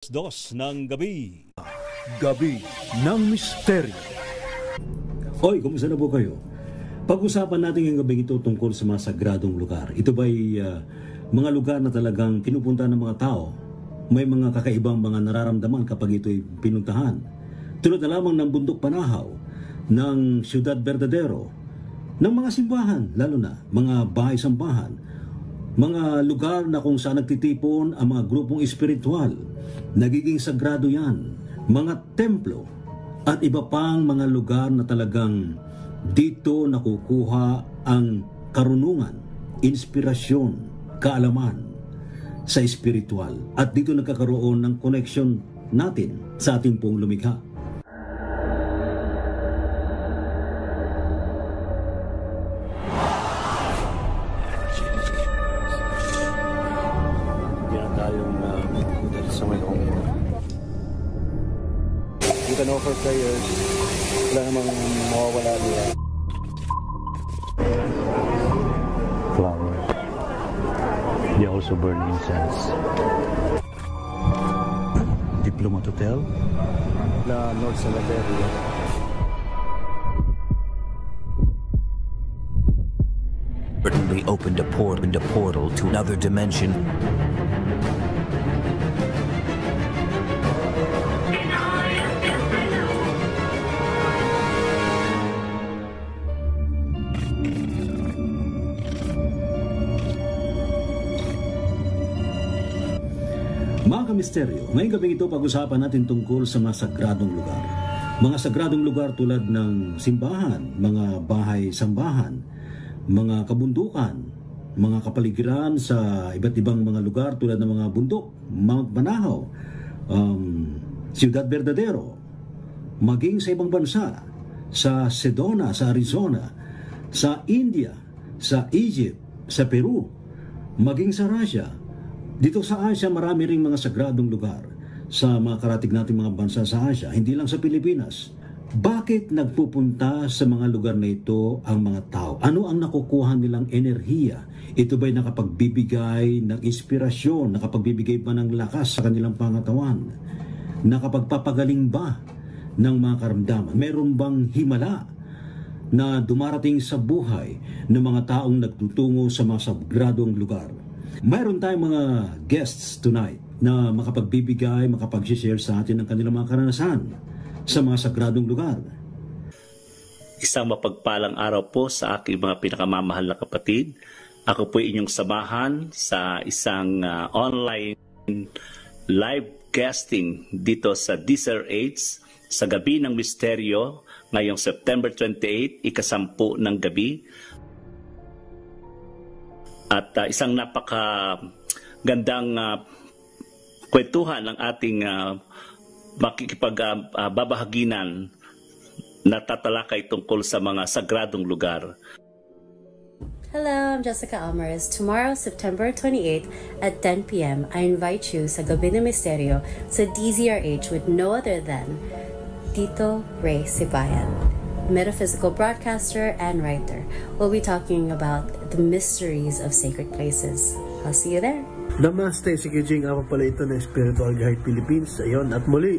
2 ng gabi. Gabi ng Misteryo. Hoy, kumusta na po kayo? Pag-usapan natin ngayong gabi ito tungkol sa mga sagradong lugar. Ito ba'y mga lugar na talagang pinupunta ng mga tao? May mga kakaibang mga nararamdaman kapag ito'y pinuntahan. Tulad na lamang ng Bundok Panahaw, ng Ciudad Verdadero, ng mga simbahan, lalo na mga bahay-sambahan, mga lugar na kung saan nagtitipon ang mga grupong espiritual. Nagiging sagrado yan, mga templo at iba pang mga lugar na talagang dito nakukuha ang karunungan, inspirasyon, kaalaman sa espiritual. At dito nagkakaroon ng connection natin sa ating pong lumikha. You can offer prayers. Wala namang mawawala nila. Flowers. They also burn incense. Diplomat Hotel. Na North Cemetery. Certainly opened a portal to another dimension. Mga kamisteryo, ngayong gabi ito pag-usapan natin tungkol sa mga sagradong lugar. Mga sagradong lugar tulad ng simbahan, mga bahay-sambahan, mga kabundukan, mga kapaligiran sa iba't ibang mga lugar tulad ng mga bundok, Mount Panahaw, Ciudad Verdadero, maging sa ibang bansa, sa Sedona, sa Arizona, sa India, sa Egypt, sa Peru, maging sa Russia. Dito sa Asia, marami ring mga sagradong lugar sa mga karatig nating mga bansa sa Asia, hindi lang sa Pilipinas. Bakit nagpupunta sa mga lugar na ito ang mga tao? Ano ang nakukuha nilang enerhiya? Ito ba'y nakapagbibigay ng inspirasyon, nakapagbibigay ba ng lakas sa kanilang pangatawan? Nakapagpapagaling ba ng mga karamdaman? Meron bang himala na dumarating sa buhay ng mga taong nagtutungo sa mga sagradong lugar? Mayroon tayong mga guests tonight na makapagbibigay, makapag-share sa atin ng kanilang mga karanasan sa mga sagradong lugar. Isang mapagpalang araw po sa aking mga pinakamamahal na kapatid. Ako po inyong samahan sa isang online live guesting dito sa DZRH sa Gabi ng Misteryo ngayong September 28, ika-10 ng gabi. At isang napakagandang kwentuhan ang ating makikipagbabahaginan na tatalakay tungkol sa mga sagradong lugar. Hello, I'm Jessica Almares. Tomorrow, September 28 at 10 p.m., I invite you sa Gabi ng Misteryo sa DZRH with no other than Tito Ray Sibayan, metaphysical broadcaster and writer. We'll be talking about the mysteries of sacred places. I'll see you there. Namaste, si Kijing. Ako pala ito ng Spiritual Guide Philippines. Ayun, at muli,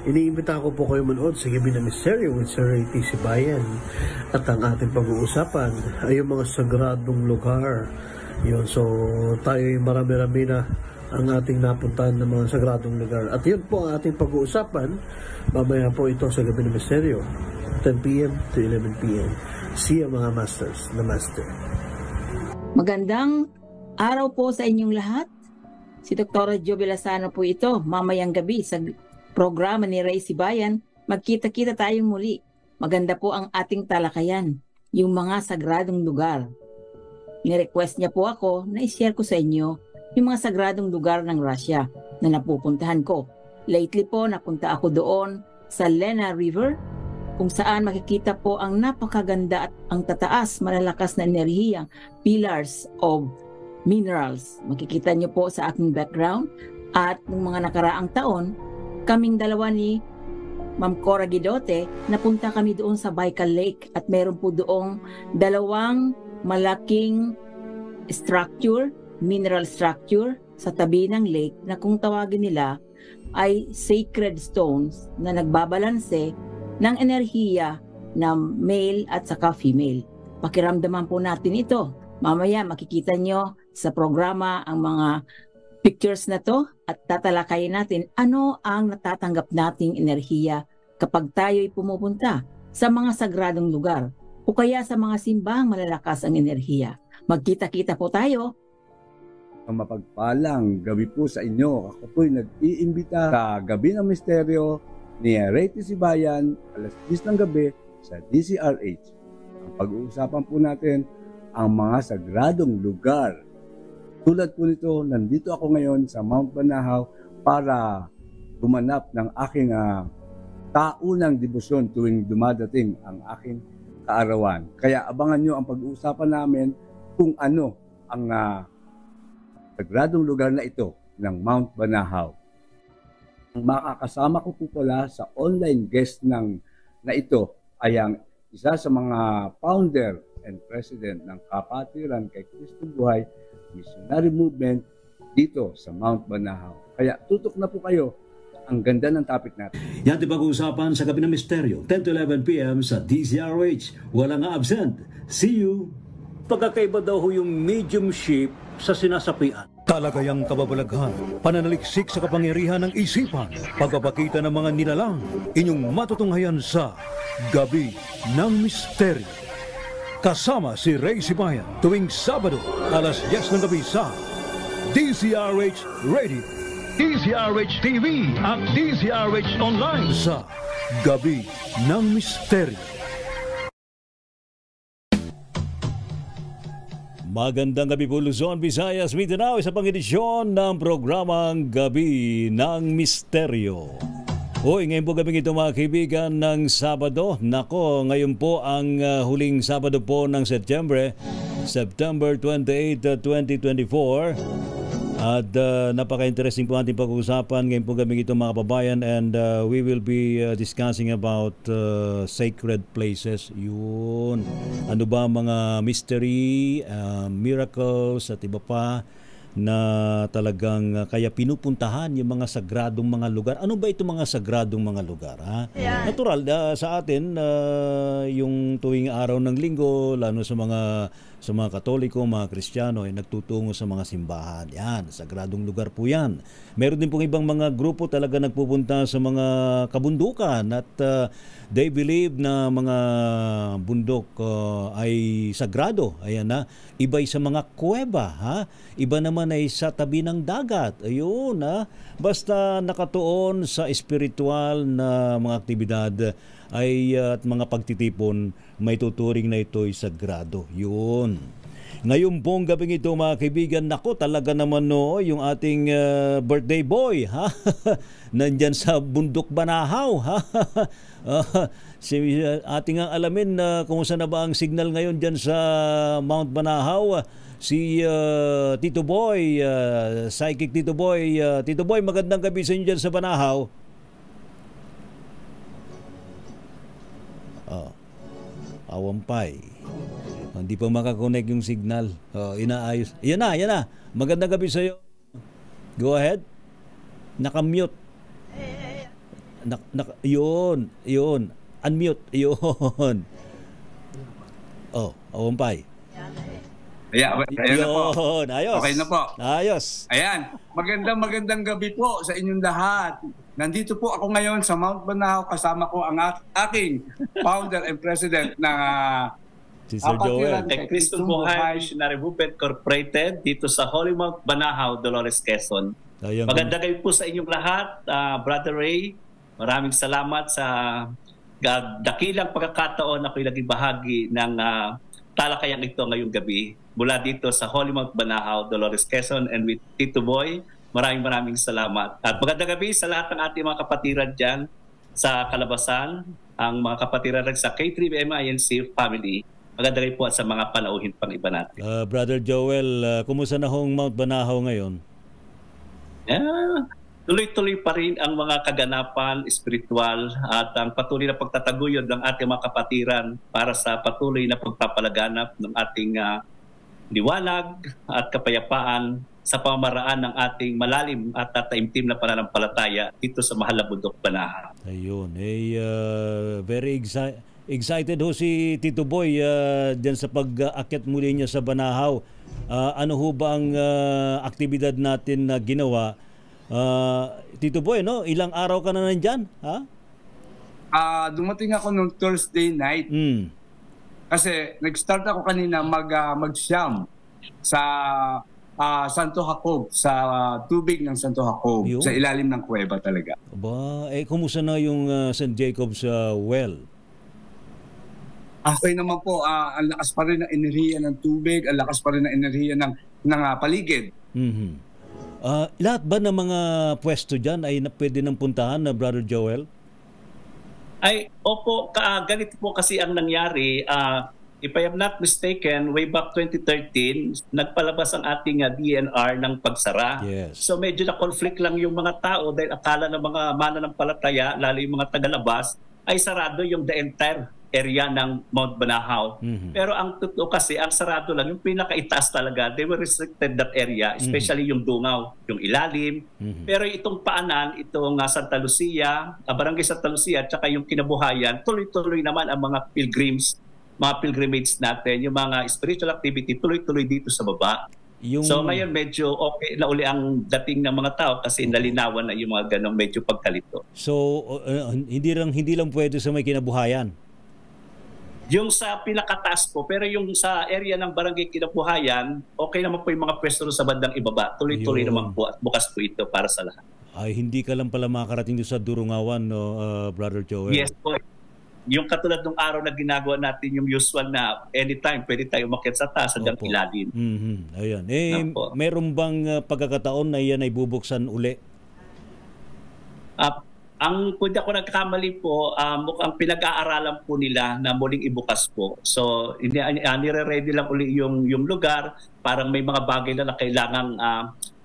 iniimbita ko po kayo manood sa Gabi ng Misteryo with Sir Ray T. Sibayan. At ang ating pag-uusapan ay yung mga sagradong lugar. Yun, so tayo yung marami-rami na ang ating napuntahan ng mga sagradong lugar. At yun po ang ating pag-uusapan. Mamaya po ito sa Gabi ng Misteryo, 10 p.m. to 11 p.m. See you mga masters, namaste. Magandang araw po sa inyong lahat. Si Dr. Jo Villasano po ito, mamayang gabi sa programa ni Ray Sibayan. Magkita-kita tayong muli. Maganda po ang ating talakayan, yung mga sagradong lugar. Ni-request niya po ako na i-share ko sa inyo yung mga sagradong lugar ng Russia na napupuntahan ko. Lately po, napunta ako doon sa Lena River, kung saan makikita po ang napakaganda at ang tataas, malalakas na enerhiyang pillars of minerals. Makikita niyo po sa aking background. At ng mga nakaraang taon, kaming dalawa ni Ma'am Cora Guidote, napunta kami doon sa Baikal Lake at meron po doong dalawang malaking structure, mineral structure sa tabi ng lake na kung tawagin nila ay sacred stones na nagbabalanse ng enerhiya ng male at saka female. Pakiramdaman po natin ito. Mamaya makikita nyo sa programa ang mga pictures na to at tatalakayin natin ano ang natatanggap nating enerhiya kapag tayo'y pumupunta sa mga sagradong lugar o kaya sa mga simbahang malalakas ang enerhiya. Magkita-kita po tayo. Ang mapagpalang gabi po sa inyo. Ako po'y nag-iimbita sa Gabi ng Misteryo ni Ray Sibayan, alas 10 ng gabi sa DZRH. Ang pag-uusapan po natin ang mga sagradong lugar. Tulad po nito, nandito ako ngayon sa Mount Banahaw para gumanap ng aking taunang debosyon tuwing dumadating ang aking kaarawan. Kaya abangan nyo ang pag-uusapan namin kung ano ang sagradong lugar na ito ng Mount Banahaw. Ang makakasama ko po pala sa online guest na ito ay ang isa sa mga founder and president ng Kapatiran kay Cristo Buhay Missionary Movement dito sa Mount Banahaw. Kaya tutok na po kayo. Ang ganda ng topic natin. Yan din pag-uusapan sa Gabi ng Misteryo, 10 to 11 p.m. sa DZRH. Walang absent. See you! Pagkakaiba daw ho yung mediumship sa sinasapian. Talagayang kababalaghan, pananaliksik sa kapangyarihan ng isipan, pagpapakita ng mga nilalang, inyong matutunghayan sa Gabi ng Misteryo. Kasama si Ray Sibayan tuwing Sabado, alas 10 ng gabi sa DZRH Radio, DZRH TV at DZRH Online sa Gabi ng Misteryo. Magandang gabi po Luzon, Visayas, Mindanao. Isa pang edisyon ng programang Gabi ng Misteryo. Ngayon po gabi ito mga kaibigan ng Sabado. Nako, ngayon po ang huling Sabado po ng September 28, 2024. At napaka-interesting po ating pag-uusapan ngayon po gabi ito mga kababayan, and we will be discussing about sacred places. Yun. Ano ba mga mystery, miracles at iba pa na talagang kaya pinupuntahan yung mga sagradong mga lugar. Ano ba itong mga sagradong mga lugar? Ha? Yeah. Natural, sa atin, yung tuwing araw ng linggo, lalo sa mga Katoliko, mga Kristiyano, ay nagtutungo sa mga simbahan. Yan, sagradong lugar po yan. Meron din pong ibang mga grupo talaga nagpupunta sa mga kabundukan at they believe na mga bundok ay sagrado. Ayan na. Iba'y sa mga kuweba, ha? Iba naman ay sa tabi ng dagat. Ayun, ha? Basta nakatuon sa espiritual na mga aktibidad ay at mga pagtitipon, may tuturing na ito'y sagrado. Yun. Ngayon pong gabing ito mga kaibigan, nako talaga naman yung ating birthday boy, ha? Nandyan sa Bundok Banahaw, ha? Ating ang alamin kung saan na ba ang signal ngayon dyan sa Mount Banahaw. Si Tito Boy, Psychic Tito Boy. Tito Boy, magandang gabi sa inyo dyan sa Banahaw. Awampay. Hindi pa makakonect yung signal. Inaayos. Yan na. Magandang gabi sa iyo. Go ahead. Naka-mute. Yun. Unmute. Yun. Awampay. Ayun na po. Ayos. Okay na po. Ayos. Ayan. Magandang gabi po sa inyong lahat. Nandito po ako ngayon sa Mount Banahaw. Kasama ko ang aking founder and president ng Sister Joel. Kay Cristo Buhay Missionary Movement Incorporated dito sa Holy Mount Banahaw, Dolores, Quezon. Magandang gabi po sa inyong lahat. Brother Ray, maraming salamat sa dakilang pagkakataon na ako'y naging bahagi ng talakayang ito ngayong gabi mula dito sa Holy Mount Banahaw, Dolores, Quezon, and with Tito Boy. Maraming salamat. At magandang gabi sa lahat ng ating mga kapatiran dyan sa Kalabasan, ang mga kapatiran sa K3BM INC family. Magandang gabi po at sa mga panauhin pang iba natin. Brother Joel, kumusta na hong Mount Banahaw ngayon? Tuloy-tuloy pa rin ang mga kaganapan espiritual at ang patuloy na pagtataguyod ng ating mga kapatiran para sa patuloy na pagpapalaganap ng ating liwanag at kapayapaan sa pamamaraan ng ating malalim at taimtim na pananampalataya dito sa mahal na bundok Banahaw. Ayun, very excited ho si Tito Boy diyan sa pag-akyat muli niya sa Banahaw. Ano ho ba ang aktibidad natin na ginawa? Tito Boy, no? Ilang araw ka na nandyan? Ha? Dumating ako nung Thursday night. Kasi nag-start ako kanina mag-siyam sa Santo Jacob, sa tubig ng Santo Jacob, sa ilalim ng kuweba talaga. Aba, kumusta na yung St. Jacob's well? Okay naman po, ang lakas pa rin ng enerhiya ng tubig, ang lakas pa rin ng enerhiya ng paligid. Lahat ba ng mga pwesto dyan ay pwede nang puntahan na Brother Joel? Ay, opo, ganito po kasi ang nangyari. If I am not mistaken, way back 2013, nagpalabas ang ating DNR ng pagsara. Yes. So medyo na-conflict lang yung mga tao dahil akala ng mga mananampalataya, lalo yung mga tagalabas, ay sarado yung the entire area ng Mount Banahaw. Pero ang totoo kasi, ang sarado lang, yung pinakaitaas talaga, they were restricted that area, especially yung Dungaw, yung ilalim. Pero itong paanan, itong Santa Lucia, Barangay Santa Lucia, at saka yung Kinabuhayan, tuloy-tuloy naman ang mga pilgrims, mga pilgrimage natin, yung mga spiritual activity, tuloy-tuloy dito sa baba. So ngayon medyo okay na uli ang dating ng mga tao kasi nalinawan na yung mga ganong medyo pagkalito. So hindi lang pwede sa may Kinabuhayan? Yung sa pinakataas po, pero yung sa area ng Barangay Kinabuhayan, okay naman po yung mga pwesto sa bandang ibaba. Tuloy-tuloy naman po at bukas po ito para sa lahat. Ay, hindi ka lang pala makarating doon sa Durungawan, no, Brother Joel? Yes po. Yung katulad ng araw na ginagawa natin, yung usual na anytime pwede tayo umakyat sa taas hanggang ilalim. Ayan. Meron bang pagkakataon na yan ay bubuksan uli? Ang kung ako nagkamali po, mukhang pinag-aaralan po nila na muling ibukas po. So, nire-ready lang uli yung lugar. Parang may mga bagay na kailangang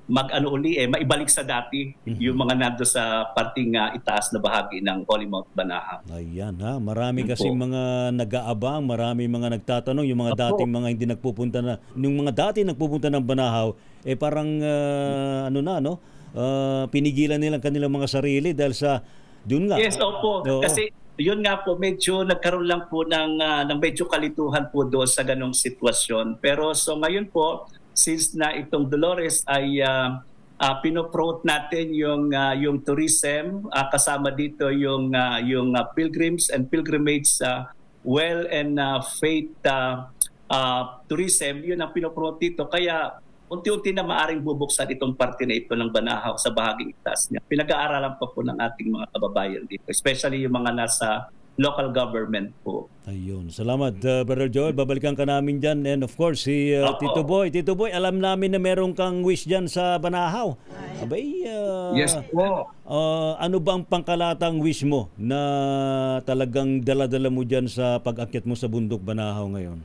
maibalik sa dati yung mga nando sa parting itaas na bahagi ng Holy Mount Banahaw. Ayan ha, marami kasi mga nag-aabang, marami mga nagtatanong, yung mga dating mga hindi nagpupunta na, yung mga dati nagpupunta ng Banahaw, parang pinigilan nilang kanilang mga sarili dahil sa doon nga. Yes, opo. Kasi yun nga po, medyo nagkaroon lang po ng medyo kalituhan po doon sa ganong sitwasyon. Pero so ngayon po, since na itong Dolores ay pinopromote natin yung tourism, kasama dito yung pilgrims and pilgrimage well and faith tourism, yun ang pinopromote dito. Kaya unti-unti na maaring bubuksan itong parte na ito ng Banahaw sa bahaging itaas niya. Pinag-aaralan pa po ng ating mga kababayan dito, especially yung mga nasa local government po. Ayun. Salamat, Brother Joel. Babalikan ka namin dyan. And of course, si Tito Boy. Tito Boy, alam namin na meron kang wish dyan sa Banahaw. Abay, yes po. Ano ba ang pangkalatang wish mo na talagang dala-dala mo dyan sa pag-akyat mo sa bundok Banahaw ngayon?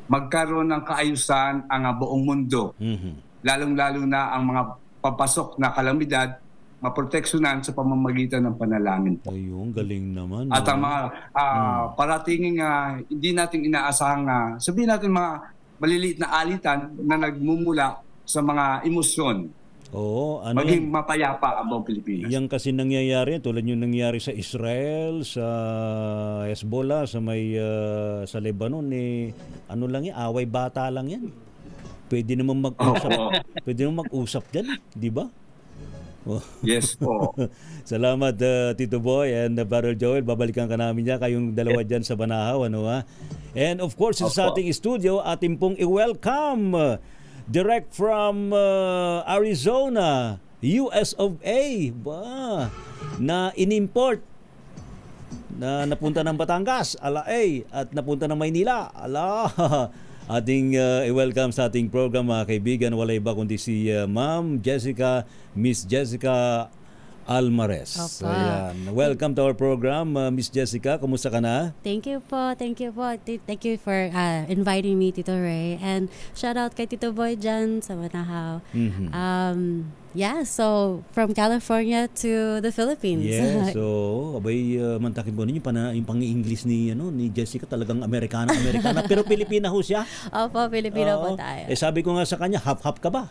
Magkaroon ng kaayusan ang buong mundo. Lalong-lalo na ang mga papasok na kalamidad, maproteksyonan sa pamamagitan ng panalangin po. Ayun, galing naman. At ang mga paratingin hindi natin inaasahang, sabihin natin mga maliliit na alitan na nagmumula sa mga emosyon. Oo, maging mapayapa ang buong Pilipinas. Yan kasi nangyayari, tulad yung nangyayari sa Israel, sa Hezbollah, sa sa Lebanon, ano lang yan, away bata lang yan. Pwede naman mag-usap. Pwede naman mag-usap dyan, di ba? Yes po. Salamat, Tito Boy and Brother Joel. Babalikan ka namin dyan, kayong dalawa dyan sa Banahaw. And of course, sa ating studio, ating pong i-welcome direct from Arizona, US of A, na inimport, na napunta ng Batangas, at napunta ng Maynila, ating i-welcome sa ating program, mga kaibigan. Wala iba kundi si Ma'am Jessica, Miss Jessica Almares. Opo. Ayan. Welcome to our program, Miss Jessica. Kumusta ka na? Thank you po. Thank you po. Thank you for inviting me, Tito Ray. And shout out kay Tito Boy dyan sa Manahaw. Yeah, so from California to the Philippines. Yeah, so abay mantakin po ninyo yung pang-English ni Jessica talagang Amerikana pero Pilipina ho siya. Opo, Pilipino po Oo. tayo. Sabi ko nga sa kanya, half-half ka ba?